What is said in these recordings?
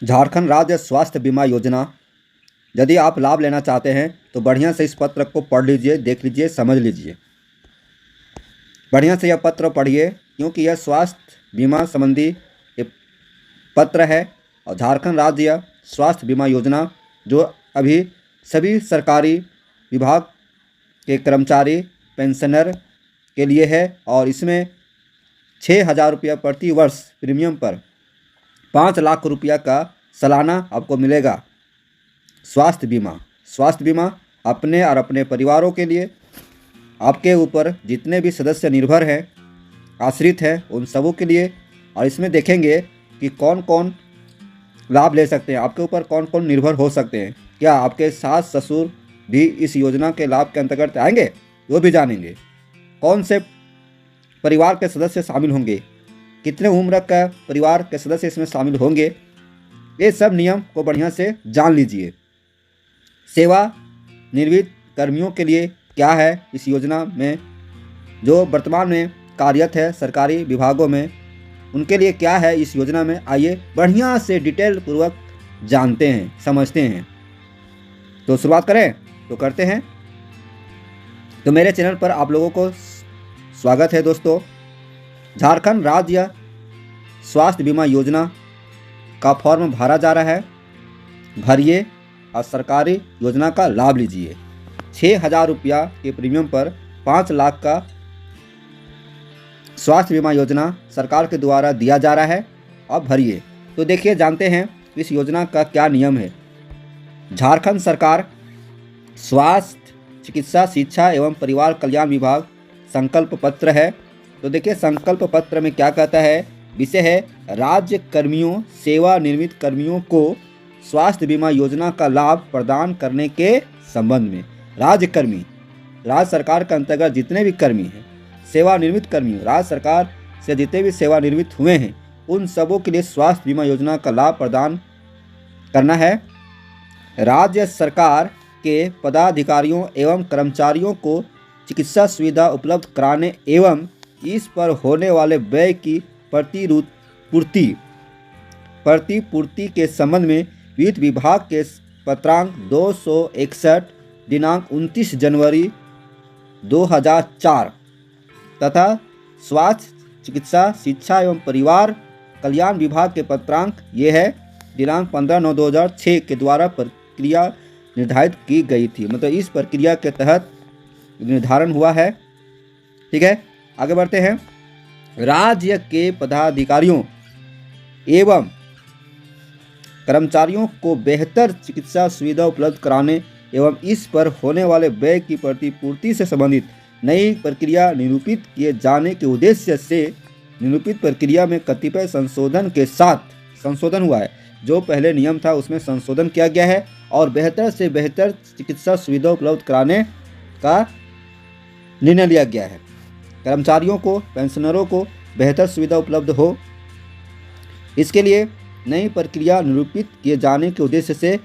झारखंड राज्य स्वास्थ्य बीमा योजना, यदि आप लाभ लेना चाहते हैं तो बढ़िया से इस पत्र को पढ़ लीजिए, देख लीजिए, समझ लीजिए। बढ़िया से यह पत्र पढ़िए, क्योंकि यह स्वास्थ्य बीमा संबंधी एक पत्र है। और झारखंड राज्य स्वास्थ्य बीमा योजना जो अभी सभी सरकारी विभाग के कर्मचारी पेंशनर के लिए है, और इसमें 6,000 रुपया प्रति वर्ष प्रीमियम पर 5 लाख रुपया का सालाना आपको मिलेगा स्वास्थ्य बीमा। स्वास्थ्य बीमा अपने और अपने परिवारों के लिए, आपके ऊपर जितने भी सदस्य निर्भर हैं, आश्रित हैं, उन सबों के लिए। और इसमें देखेंगे कि कौन कौन लाभ ले सकते हैं, आपके ऊपर कौन कौन निर्भर हो सकते हैं। क्या आपके सास ससुर भी इस योजना के लाभ के अंतर्गत आएंगे, वो भी जानेंगे। कौन से परिवार के सदस्य शामिल होंगे, कितने उम्र का परिवार के सदस्य इसमें शामिल होंगे, ये सब नियम को बढ़िया से जान लीजिए। सेवानिवृत्त कर्मियों के लिए क्या है इस योजना में, जो वर्तमान में कार्यरत है सरकारी विभागों में, उनके लिए क्या है इस योजना में, आइए बढ़िया से डिटेल पूर्वक जानते हैं, समझते हैं। तो शुरुआत करें, तो करते हैं। तो मेरे चैनल पर आप लोगों को स्वागत है दोस्तों। झारखंड राज्य स्वास्थ्य बीमा योजना का फॉर्म भरा जा रहा है, भरिए और सरकारी योजना का लाभ लीजिए। 6,000 रुपया के प्रीमियम पर 5 लाख का स्वास्थ्य बीमा योजना सरकार के द्वारा दिया जा रहा है, अब भरिए। तो देखिए, जानते हैं इस योजना का क्या नियम है। झारखंड सरकार स्वास्थ्य, चिकित्सा, शिक्षा एवं परिवार कल्याण विभाग संकल्प पत्र है। तो देखिए, संकल्प पत्र में क्या कहता है, विषय है राज्य कर्मियों, सेवानिवृत्त कर्मियों को स्वास्थ्य बीमा योजना का लाभ प्रदान करने के संबंध में। राज्य कर्मी, राज्य सरकार के अंतर्गत जितने भी कर्मी हैं, सेवानिवृत्त कर्मी, राज्य सरकार से जितने भी सेवानिवृत्त हुए हैं, उन सबों के लिए स्वास्थ्य बीमा योजना का लाभ प्रदान करना है। राज्य सरकार के पदाधिकारियों एवं कर्मचारियों को चिकित्सा सुविधा उपलब्ध कराने एवं इस पर होने वाले व्यय की प्रतिपूर्ति के संबंध में वित्त विभाग के पत्रांक 261 दिनांक 29 जनवरी 2004 तथा स्वास्थ्य, चिकित्सा, शिक्षा एवं परिवार कल्याण विभाग के पत्रांक ये है दिनांक 15/9/2006 के द्वारा प्रक्रिया निर्धारित की गई थी। मतलब इस प्रक्रिया के तहत निर्धारण हुआ है। ठीक है, आगे बढ़ते हैं। राज्य के पदाधिकारियों एवं कर्मचारियों को बेहतर चिकित्सा सुविधा उपलब्ध कराने एवं इस पर होने वाले व्यय की प्रतिपूर्ति से संबंधित नई प्रक्रिया निरूपित किए जाने के उद्देश्य से निरूपित प्रक्रिया में कतिपय संशोधन के साथ, संशोधन हुआ है, जो पहले नियम था उसमें संशोधन किया गया है और बेहतर से बेहतर चिकित्सा सुविधा उपलब्ध कराने का निर्णय लिया गया है। कर्मचारियों को, पेंशनरों को बेहतर सुविधा उपलब्ध हो, इसके लिए नई प्रक्रिया निरूपित किए जाने के उद्देश्य से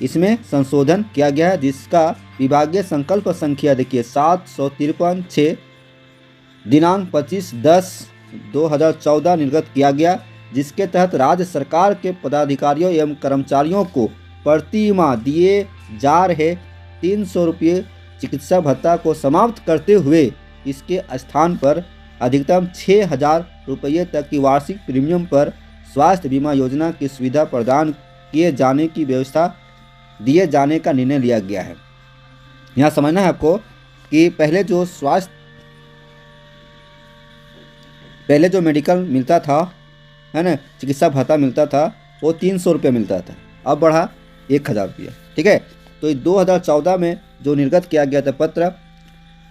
इसमें संशोधन किया गया है, जिसका विभागीय संकल्प संख्या देखिए 753/6 दिनांक 25/10/2014 निर्गत किया गया, जिसके तहत राज्य सरकार के पदाधिकारियों एवं कर्मचारियों को प्रति माह दिए जा रहे 300 रुपये चिकित्सा भत्ता को समाप्त करते हुए इसके स्थान पर अधिकतम 6,000 रुपये तक की वार्षिक प्रीमियम पर स्वास्थ्य बीमा योजना की सुविधा प्रदान किए जाने की व्यवस्था दिए जाने का निर्णय लिया गया है। यहाँ समझना है आपको कि पहले जो मेडिकल मिलता था, है ना, चिकित्सा भत्ता मिलता था, वो 300 रुपये मिलता था, अब बढ़ा 1,000 रुपये। ठीक है, तो 2014 में जो निर्गत किया गया था पत्र,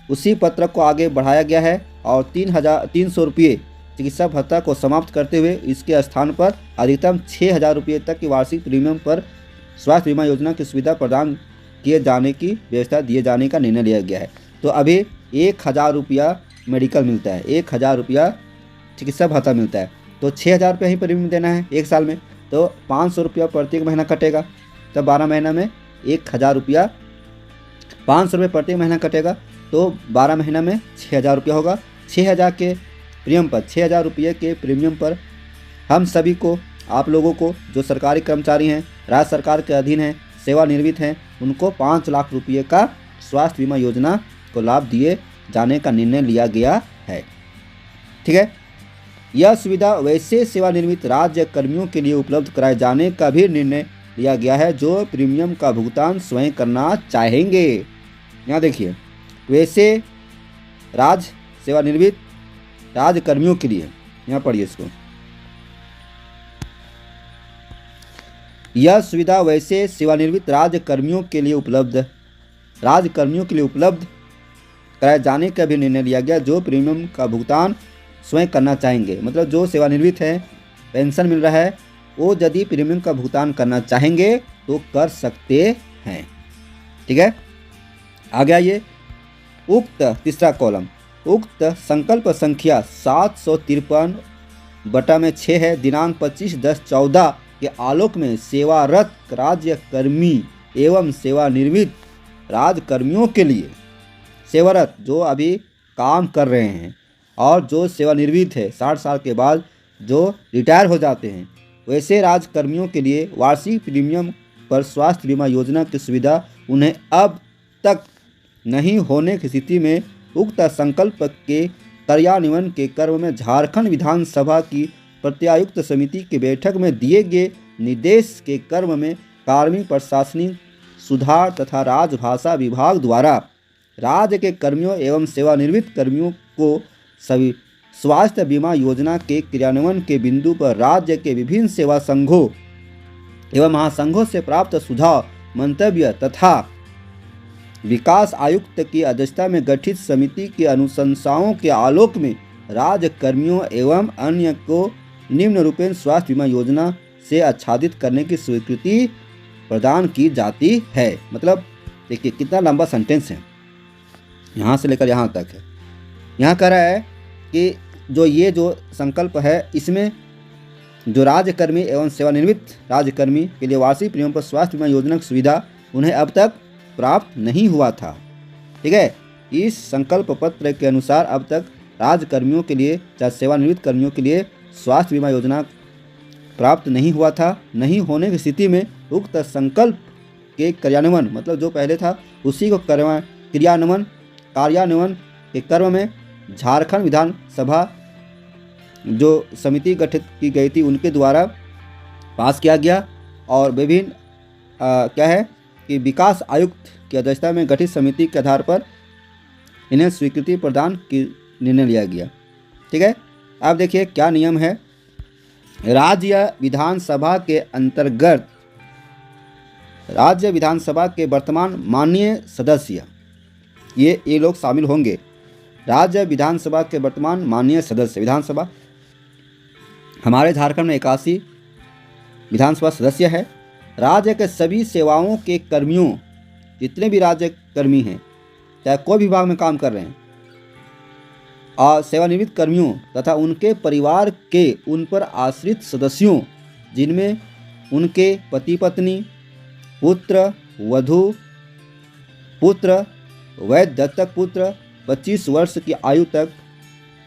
उसी पत्र को आगे बढ़ाया गया है और 300 रुपये चिकित्सा भत्ता को समाप्त करते हुए इसके स्थान पर अधिकतम 6,000 रुपये तक की वार्षिक प्रीमियम पर स्वास्थ्य बीमा योजना की सुविधा प्रदान किए जाने की व्यवस्था दिए जाने का निर्णय लिया गया है। तो अभी 1,000 रुपया मेडिकल मिलता है, 1,000 रुपया चिकित्सा भत्ता मिलता है, तो 6,000 रुपया ही प्रीमियम देना है एक साल में, तो 500 रुपया प्रत्येक महीना कटेगा। तब 12 महीना में 1,000 रुपया, 500 रुपये प्रत्येक महीना कटेगा, तो 12 महीना में 6,000 रुपया होगा। 6,000 के प्रीमियम पर 6,000 रुपये के प्रीमियम पर हम सभी को, आप लोगों को जो सरकारी कर्मचारी हैं, राज्य सरकार के अधीन हैं, सेवानिवृत्त हैं, उनको 5 लाख रुपये का स्वास्थ्य बीमा योजना को लाभ दिए जाने का निर्णय लिया गया है। ठीक है, यह सुविधा वैसे सेवानिवृत्त राज्य कर्मियों के लिए उपलब्ध कराए जाने का भी निर्णय लिया गया है जो प्रीमियम का भुगतान स्वयं करना चाहेंगे। यहाँ देखिए, वैसे राज्य सेवानिवृत्त राज्य कर्मियों के लिए, यहाँ पढ़िए इसको, यह सुविधा वैसे सेवानिवृत्त राज्य कर्मियों के लिए उपलब्ध कराए जाने का भी निर्णय लिया गया जो प्रीमियम का भुगतान स्वयं करना चाहेंगे। मतलब जो सेवानिवृत्त है, पेंशन मिल रहा है, वो यदि प्रीमियम का भुगतान करना चाहेंगे तो कर सकते हैं। ठीक है, आ गया ये उक्त तीसरा कॉलम, उक्त संकल्प संख्या 753/6 है, दिनांक 25/10/14 के आलोक में सेवारत राज्य कर्मी एवं सेवानिवृत्त राज्य कर्मियों के लिए, सेवारत जो अभी काम कर रहे हैं और जो सेवानिवृत्त है 60 साल के बाद जो रिटायर हो जाते हैं, वैसे राज्य कर्मियों के लिए वार्षिक प्रीमियम पर स्वास्थ्य बीमा योजना की सुविधा उन्हें अब तक नहीं होने की स्थिति में उक्त संकल्प के कार्यान्वयन के क्रम में झारखंड विधानसभा की प्रत्यायुक्त समिति की बैठक में दिए गए निर्देश के क्रम में कार्मिक प्रशासनिक सुधार तथा राजभाषा विभाग द्वारा राज्य के कर्मियों एवं सेवानिवृत्त कर्मियों को सभी स्वास्थ्य बीमा योजना के क्रियान्वयन के बिंदु पर राज्य के विभिन्न सेवा संघों एवं महासंघों से प्राप्त सुझाव, मंतव्य तथा विकास आयुक्त की अध्यक्षता में गठित समिति की अनुशंसाओं के आलोक में राज्य कर्मियों एवं अन्य को निम्न रूपेण स्वास्थ्य बीमा योजना से आच्छादित करने की स्वीकृति प्रदान की जाती है। मतलब देखिए कितना लंबा सेंटेंस है, यहाँ से लेकर यहाँ तक है। यहाँ कह रहा है कि जो संकल्प है, इसमें जो राज्य कर्मी एवं सेवानिवृत्त राज्य कर्मी के लिए वार्षिक प्रीमियम पर स्वास्थ्य बीमा योजना की सुविधा उन्हें अब तक प्राप्त नहीं हुआ था। ठीक है, इस संकल्प पत्र के अनुसार अब तक राज्य कर्मियों के लिए चाहे सेवानिवृत्त कर्मियों के लिए स्वास्थ्य बीमा योजना प्राप्त नहीं हुआ था। नहीं होने की स्थिति में उक्त संकल्प के कार्यान्वयन, मतलब जो पहले था उसी को कार्यान्वयन के क्रम में झारखंड विधानसभा जो समिति गठित की गई थी उनके द्वारा पास किया गया और विभिन्न क्या है कि विकास आयुक्त की अध्यक्षता में गठित समिति के आधार पर इन्हें स्वीकृति प्रदान की निर्णय लिया गया। ठीक है, अब देखिए क्या नियम है। राज्य विधानसभा के अंतर्गत राज्य विधानसभा के वर्तमान माननीय सदस्य ये लोग शामिल होंगे। राज्य विधानसभा के वर्तमान माननीय सदस्य, विधानसभा हमारे झारखंड में 81 विधानसभा सदस्य है। राज्य के सभी सेवाओं के कर्मियों, जितने भी राज्य कर्मी हैं, चाहे कोई विभाग में काम कर रहे हैं, और सेवानिवृत्त कर्मियों तथा उनके परिवार के उन पर आश्रित सदस्यों, जिनमें उनके पति पत्नी, पुत्र वधू, पुत्र वैध दत्तक पुत्र 25 वर्ष की आयु तक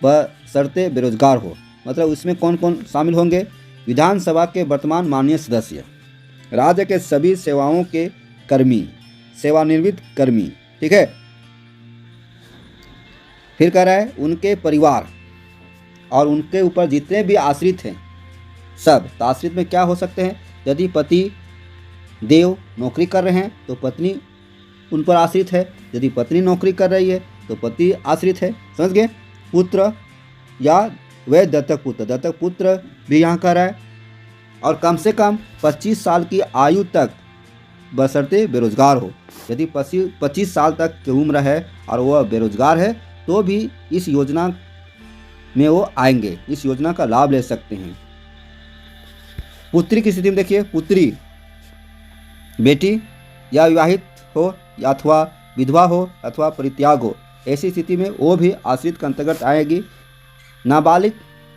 बशर्ते बेरोजगार हो। मतलब उसमें कौन कौन शामिल होंगे? विधानसभा के वर्तमान माननीय सदस्य, राज्य के सभी सेवाओं के कर्मी, सेवानिवृत्त कर्मी। ठीक है, फिर कह रहा है उनके परिवार और उनके ऊपर जितने भी आश्रित हैं सब। तो आश्रित में क्या हो सकते हैं? यदि पति देव नौकरी कर रहे हैं तो पत्नी उन पर आश्रित है, यदि पत्नी नौकरी कर रही है तो पति आश्रित है। समझ गए? पुत्र या वह दत्तक पुत्र भी यहाँ कह रहा है, और कम से कम 25 साल की आयु तक बशर्ते बेरोजगार हो। यदि 25 साल तक की उम्र है और वह बेरोजगार है तो भी इस योजना में वो आएंगे, इस योजना का लाभ ले सकते हैं। पुत्री की स्थिति में देखिए, पुत्री बेटी या विवाहित हो अथवा विधवा हो अथवा परित्याग हो, ऐसी स्थिति में वो भी आश्रित के अंतर्गत आएगी। नाबालिग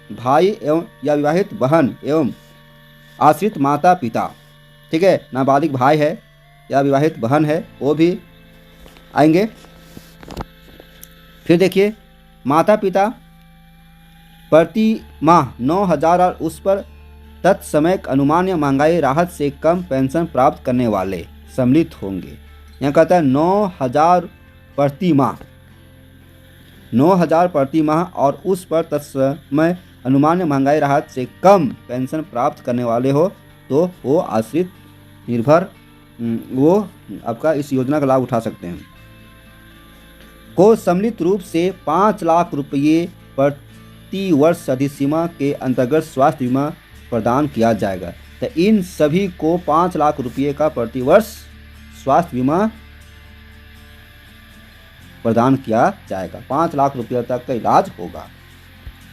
भाई एवं या विवाहित बहन एवं आश्रित माता पिता। ठीक है, नाबालिग भाई है या विवाहित बहन है वो भी आएंगे। फिर देखिए माता पिता प्रति माह 9,000 और उस पर तत्समय अनुमान्य महंगाई राहत से कम पेंशन प्राप्त करने वाले सम्मिलित होंगे। यहाँ कहता है 9,000 प्रति माह, 9,000 प्रति माह और उस पर तत्समय अनुमान्य महंगाई राहत से कम पेंशन प्राप्त करने वाले हो तो वो आश्रित निर्भर वो आपका इस योजना का लाभ उठा सकते हैं। को सम्मिलित रूप से 5 लाख रुपये प्रति वर्ष अधिसीमा के अंतर्गत स्वास्थ्य बीमा प्रदान किया जाएगा। तो इन सभी को 5 लाख रुपये का प्रति वर्ष स्वास्थ्य बीमा प्रदान किया जाएगा। 5 लाख रुपये तक का इलाज होगा।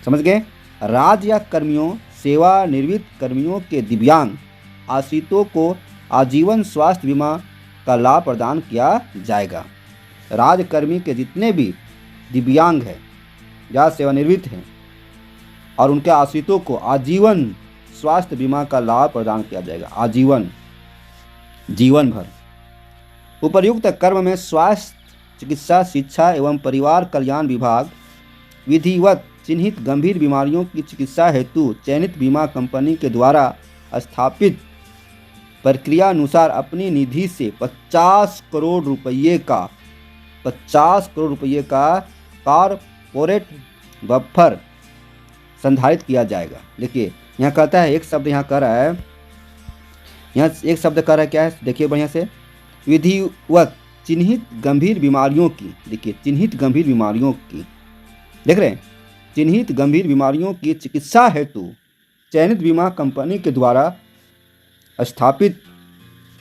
समझ गए। राज्य या कर्मियों, सेवानिवृत्त कर्मियों के दिव्यांग आश्रितों को आजीवन स्वास्थ्य बीमा का लाभ प्रदान किया जाएगा। राज्यकर्मी के जितने भी दिव्यांग हैं या सेवानिवृत्त हैं और उनके आश्रितों को आजीवन स्वास्थ्य बीमा का लाभ प्रदान किया जाएगा। आजीवन, जीवन भर। उपर्युक्त कर्म में स्वास्थ्य, चिकित्सा, शिक्षा एवं परिवार कल्याण विभाग विधिवत चिन्हित गंभीर बीमारियों की चिकित्सा हेतु चयनित बीमा कंपनी के द्वारा स्थापित प्रक्रिया अनुसार अपनी निधि से 50 करोड़ रुपये का कॉर्पोरेट बफर संधारित किया जाएगा। देखिए यहाँ कहता है, एक शब्द यहाँ कह रहा है, यहाँ एक शब्द कह रहा है क्या है, देखिए बढ़िया से, विधिवत चिन्हित गंभीर बीमारियों की, देखिए चिन्हित गंभीर बीमारियों की, देख रहे हैं, चिन्हित गंभीर बीमारियों की चिकित्सा हेतु चयनित बीमा कंपनी के द्वारा स्थापित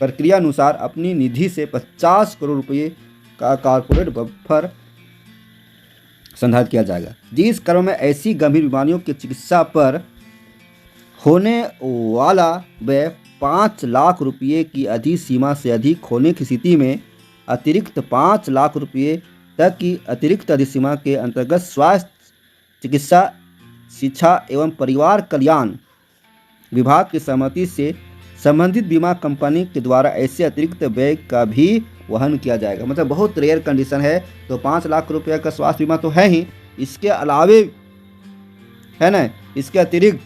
प्रक्रिया अनुसार अपनी निधि से 50 करोड़ रुपये का कॉर्पोरेट बफर संधारित किया जाएगा। जिस क्रम में ऐसी गंभीर बीमारियों की चिकित्सा पर होने वाला व्यय 5 लाख रुपये की अधिसीमा से अधिक होने की स्थिति में अतिरिक्त 5 लाख रुपये तक की अतिरिक्त अधिसीमा के अंतर्गत स्वास्थ्य, चिकित्सा, शिक्षा एवं परिवार कल्याण विभाग की सहमति से संबंधित बीमा कंपनी के द्वारा ऐसे अतिरिक्त व्यय का भी वहन किया जाएगा। मतलब बहुत रेयर कंडीशन है तो 5 लाख रुपये का स्वास्थ्य बीमा तो है ही, इसके अलावे है ना, इसके अतिरिक्त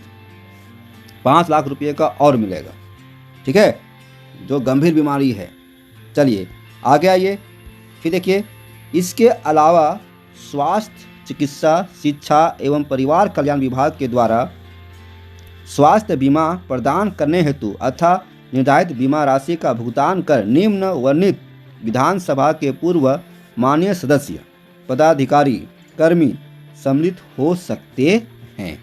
5 लाख रुपये का और मिलेगा। ठीक है, जो गंभीर बीमारी है। चलिए आगे आइए, फिर देखिए, इसके अलावा स्वास्थ्य, चिकित्सा, शिक्षा एवं परिवार कल्याण विभाग के द्वारा स्वास्थ्य बीमा प्रदान करने हेतु अथा निर्धारित बीमा राशि का भुगतान कर निम्न वर्णित विधानसभा के पूर्व माननीय सदस्य, पदाधिकारी, कर्मी सम्मिलित हो सकते हैं।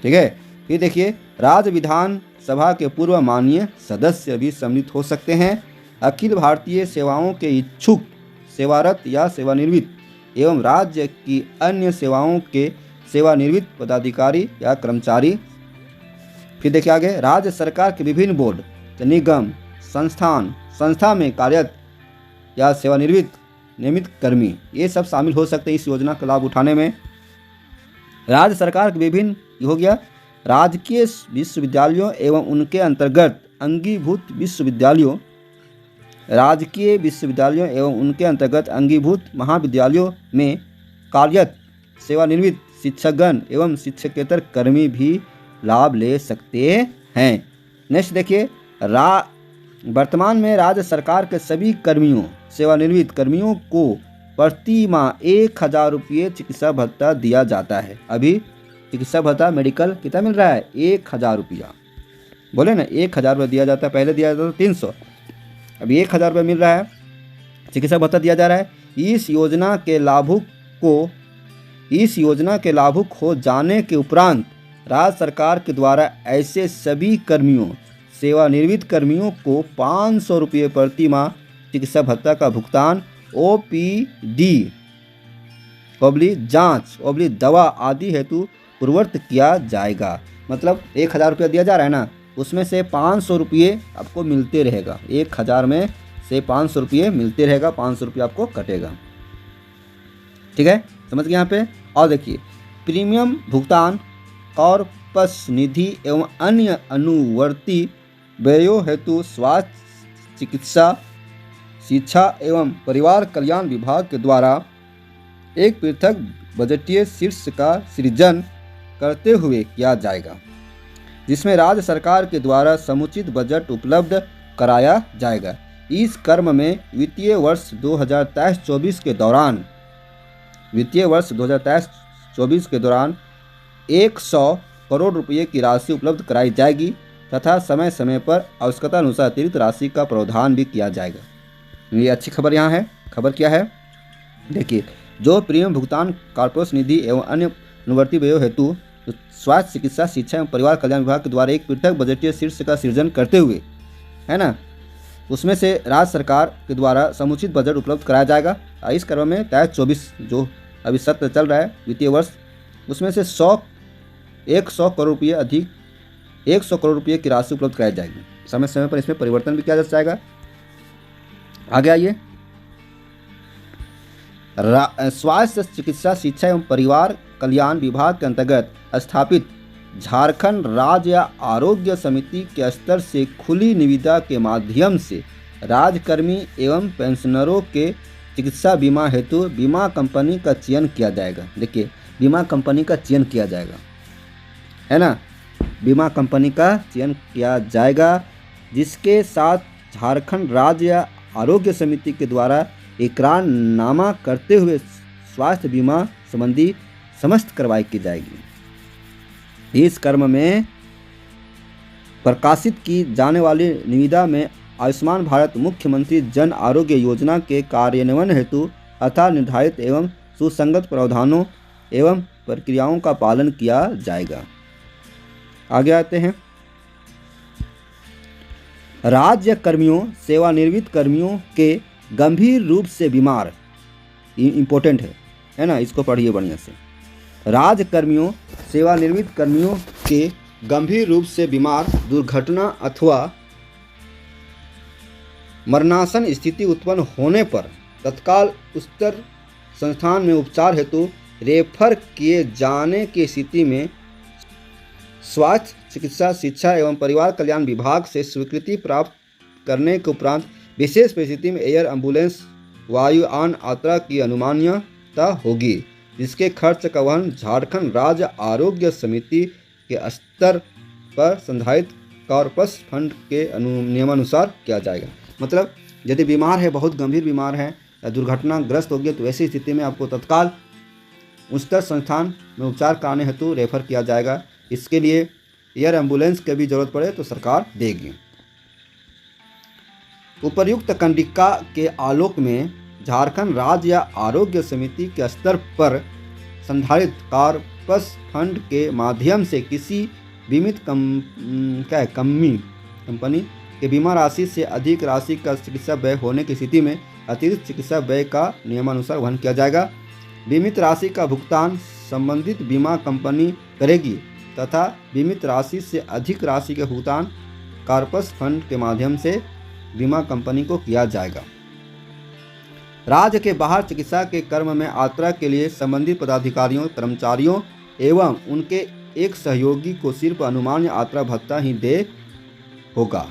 ठीक है, ये देखिए, राज्य विधानसभा के पूर्व माननीय सदस्य भी सम्मिलित हो सकते हैं। अखिल भारतीय सेवाओं के इच्छुक सेवारत या सेवानिवृत्त एवं राज्य की अन्य सेवाओं के सेवानिवृत्त पदाधिकारी या कर्मचारी। फिर देखिए आगे, राज्य सरकार के विभिन्न बोर्ड, निगम, संस्था में कार्यरत या सेवानिवृत्त नियमित कर्मी, ये सब शामिल हो सकते हैं इस योजना का लाभ उठाने में। राज्य सरकार के विभिन्न हो गया राजकीय विश्वविद्यालयों एवं उनके अंतर्गत अंगीभूत विश्वविद्यालयों, राजकीय विश्वविद्यालयों एवं उनके अंतर्गत अंगीभूत महाविद्यालयों में कार्यरत सेवानिवृत्त शिक्षकगण एवं शिक्षकेतर कर्मी भी लाभ ले सकते हैं। नेक्स्ट देखिए, वर्तमान में राज्य सरकार के सभी कर्मियों, सेवानिवृत्त कर्मियों को प्रति माह 1,000 रुपये चिकित्सा भत्ता दिया जाता है। अभी चिकित्सा भत्ता मेडिकल कितना मिल रहा है? 1,000 रुपया। बोले ना, 1,000 रुपये दिया जाता है, पहले दिया जाता था 300, अभी 1,000 रुपये मिल रहा है, चिकित्सा भत्ता दिया जा रहा है। इस योजना के लाभुक हो जाने के उपरांत राज्य सरकार के द्वारा ऐसे सभी कर्मियों, सेवानिवृत्त कर्मियों को 500 रुपये प्रति माह चिकित्सा भत्ता का भुगतान OPD जांच दवा आदि हेतु पूर्वत किया जाएगा। मतलब 1,000 रुपया दिया जा रहा है ना, उसमें से 500 रुपये आपको मिलते रहेगा। 1,000 में से 500 रुपये मिलते रहेगा, 500 रुपये आपको कटेगा। ठीक है, समझ गए यहाँ पे। और देखिए, प्रीमियम भुगतान कॉर्पस निधि एवं अन्य अनुवर्ती व्ययों हेतु स्वास्थ्य, चिकित्सा, शिक्षा एवं परिवार कल्याण विभाग के द्वारा एक पृथक बजटीय शीर्ष का सृजन करते हुए किया जाएगा, जिसमें राज्य सरकार के द्वारा समुचित बजट उपलब्ध कराया जाएगा। इस क्रम में वित्तीय वर्ष 2023-24 के दौरान 100 करोड़ रुपये की राशि उपलब्ध कराई जाएगी तथा समय समय पर आवश्यकता अनुसार अतिरिक्त राशि का प्रावधान भी किया जाएगा। ये अच्छी खबर यहाँ है। खबर क्या है, देखिए, जो प्रीमियम भुगतान कॉर्पोरेशन निधि एवं अन्य अनुवर्ती व्ययों हेतु स्वास्थ्य, चिकित्सा, शिक्षा एवं परिवार कल्याण विभाग के द्वारा एक पृथक बजटीय शीर्ष का सृजन करते हुए, है ना, उसमें से राज्य सरकार के द्वारा समुचित बजट उपलब्ध कराया जाएगा। इस क्रम में 23-24 जो अभी सत्र चल रहा है वित्तीय वर्ष, उसमें से 100 करोड़ रुपये अधिक 100 करोड़ रुपये की राशि उपलब्ध कराई जाएगी। समय समय पर इसमें परिवर्तन भी किया जाएगा। आगे आइए, स्वास्थ्य, चिकित्सा, शिक्षा एवं परिवार कल्याण विभाग के अंतर्गत स्थापित झारखंड राज्य आरोग्य समिति के स्तर से खुली निविदा के माध्यम से राज्यकर्मी एवं पेंशनरों के चिकित्सा बीमा हेतु बीमा कंपनी का चयन किया जाएगा। देखिए, बीमा कंपनी का चयन किया जाएगा, है ना, बीमा कंपनी का चयन किया जाएगा, जिसके साथ झारखंड राज्य आरोग्य समिति के द्वारा इकरारनामा करते हुए स्वास्थ्य बीमा संबंधी समस्त कार्रवाई की जाएगी। इस क्रम में प्रकाशित की जाने वाली निविदा में आयुष्मान भारत मुख्यमंत्री जन आरोग्य योजना के कार्यान्वयन हेतु अथा निर्धारित एवं सुसंगत प्रावधानों एवं प्रक्रियाओं का पालन किया जाएगा। आगे आते हैं, राज्य कर्मियों, सेवानिवृत्त कर्मियों के गंभीर रूप से बीमार, इम्पोर्टेंट है ना, इसको पढ़िए बढ़िया से। राज्य कर्मियों, सेवानिवृत्त कर्मियों के गंभीर रूप से बीमार, दुर्घटना अथवा मरणासन स्थिति उत्पन्न होने पर तत्काल उच्चतर संस्थान में उपचार हेतु रेफर किए जाने की स्थिति में स्वास्थ्य, चिकित्सा, शिक्षा एवं परिवार कल्याण विभाग से स्वीकृति प्राप्त करने के उपरांत विशेष परिस्थिति में एयर एम्बुलेंस वायुयान यात्रा की अनुमान्यता होगी, जिसके खर्च का वहन झारखंड राज्य आरोग्य समिति के स्तर पर संधारित कॉर्पस फंड के नियमानुसार किया जाएगा। मतलब यदि बीमार है, बहुत गंभीर बीमार है या दुर्घटनाग्रस्त हो गया, तो ऐसी स्थिति में आपको तत्काल उच्चतर संस्थान में उपचार कराने हेतु रेफर किया जाएगा। इसके लिए एयर एम्बुलेंस की भी जरूरत पड़े तो सरकार देगी। उपर्युक्त कंडिका के आलोक में झारखंड राज्य आरोग्य समिति के स्तर पर संधारित कॉर्पस फंड के माध्यम से किसी बीमित कंपनी के बीमा राशि से अधिक राशि का चिकित्सा व्यय होने की स्थिति में अतिरिक्त चिकित्सा व्यय का नियमानुसार वहन किया जाएगा। बीमित राशि का भुगतान संबंधित बीमा कंपनी करेगी तथा बीमित राशि से अधिक राशि का भुगतान कॉर्पस फंड के माध्यम से बीमा कंपनी को किया जाएगा। राज्य के बाहर चिकित्सा के क्रम में यात्रा के लिए संबंधित पदाधिकारियों, कर्मचारियों एवं उनके एक सहयोगी को सिर्फ अनुमान्य यात्रा भत्ता ही दे होगा।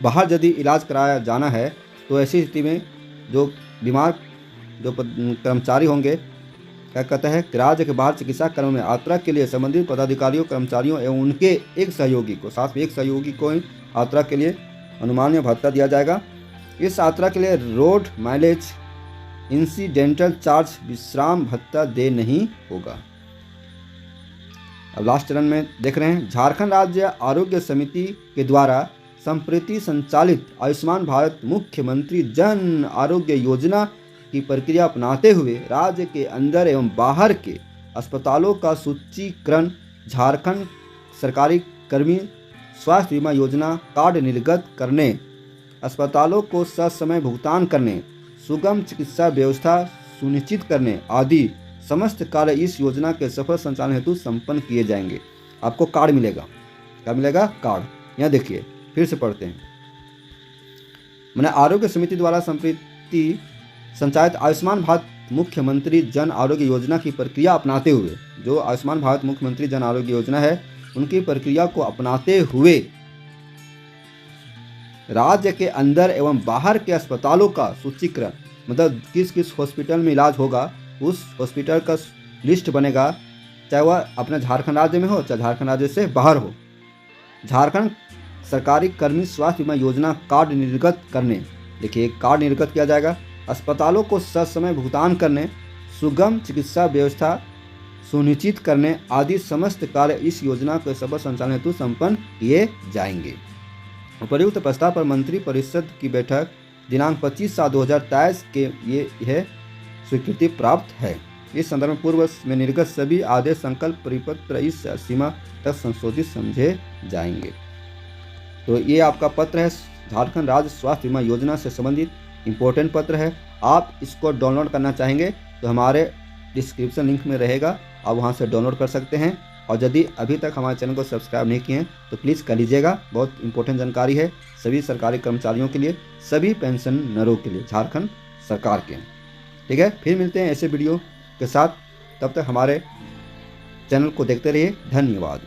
बाहर यदि इलाज कराया जाना है तो ऐसी स्थिति में जो बीमार जो कर्मचारी होंगे, क्या कहता है कि राज्य के बाहर चिकित्सा क्रम में यात्रा के लिए संबंधित पदाधिकारियों, कर्मचारियों एवं उनके एक सहयोगी को, साथ में एक सहयोगी को यात्रा के लिए अनुमान्य भत्ता दिया जाएगा। इस यात्रा के लिए रोड माइलेज, इंसिडेंटल चार्ज, विश्राम भत्ता दे नहीं होगा। अब लास्ट चरण में देख रहे हैं, झारखंड राज्य आरोग्य समिति के द्वारा संप्रति संचालित आयुष्मान भारत मुख्यमंत्री जन आरोग्य योजना की प्रक्रिया अपनाते हुए राज्य के अंदर एवं बाहर के अस्पतालों का सूचीकरण, झारखंड सरकारी कर्मी स्वास्थ्य बीमा योजना कार्ड निर्गत करने, अस्पतालों को ससमय भुगतान करने, सुगम चिकित्सा व्यवस्था सुनिश्चित करने आदि समस्त कार्य इस योजना के सफल संचालन हेतु संपन्न किए जाएंगे। आपको कार्ड मिलेगा। क्या मिलेगा? कार्ड। यहाँ देखिए, फिर से पढ़ते हैं। मैंने आरोग्य समिति द्वारा संप्रति संचालित आयुष्मान भारत मुख्यमंत्री जन आरोग्य योजना की प्रक्रिया अपनाते हुए, जो आयुष्मान भारत मुख्यमंत्री जन आरोग्य योजना है, उनकी प्रक्रिया को अपनाते हुए राज्य के अंदर एवं बाहर के अस्पतालों का सूचीकरण, मतलब किस किस हॉस्पिटल में इलाज होगा, उस हॉस्पिटल का लिस्ट बनेगा, चाहे वह अपने झारखंड राज्य में हो चाहे झारखंड राज्य से बाहर हो। झारखंड सरकारी कर्मी स्वास्थ्य बीमा योजना कार्ड निर्गत करने, देखिए कार्ड निर्गत किया जाएगा। अस्पतालों को ससमय भुगतान करने, सुगम चिकित्सा व्यवस्था सुनिश्चित करने आदि समस्त कार्य इस योजना के सफल संचालन हेतु संपन्न किए जाएंगे। उपर्युक्त प्रस्ताव पर मंत्री परिषद की बैठक दिनांक 25/7/2023 के यह स्वीकृति प्राप्त है। इस संदर्भ में पूर्व में निर्गत सभी आदेश संकल्प परिपत्र इस सीमा तक संशोधित समझे जाएंगे। तो ये आपका पत्र है, झारखंड राज्य स्वास्थ्य बीमा योजना से संबंधित इम्पोर्टेंट पत्र है। आप इसको डाउनलोड करना चाहेंगे तो हमारे डिस्क्रिप्शन लिंक में रहेगा, आप वहाँ से डाउनलोड कर सकते हैं। और यदि अभी तक हमारे चैनल को सब्सक्राइब नहीं किए हैं तो प्लीज़ कर लीजिएगा। बहुत इंपॉर्टेंट जानकारी है सभी सरकारी कर्मचारियों के लिए, सभी पेंशनरों के लिए झारखंड सरकार के। ठीक है, फिर मिलते हैं ऐसे वीडियो के साथ, तब तक हमारे चैनल को देखते रहिए। धन्यवाद।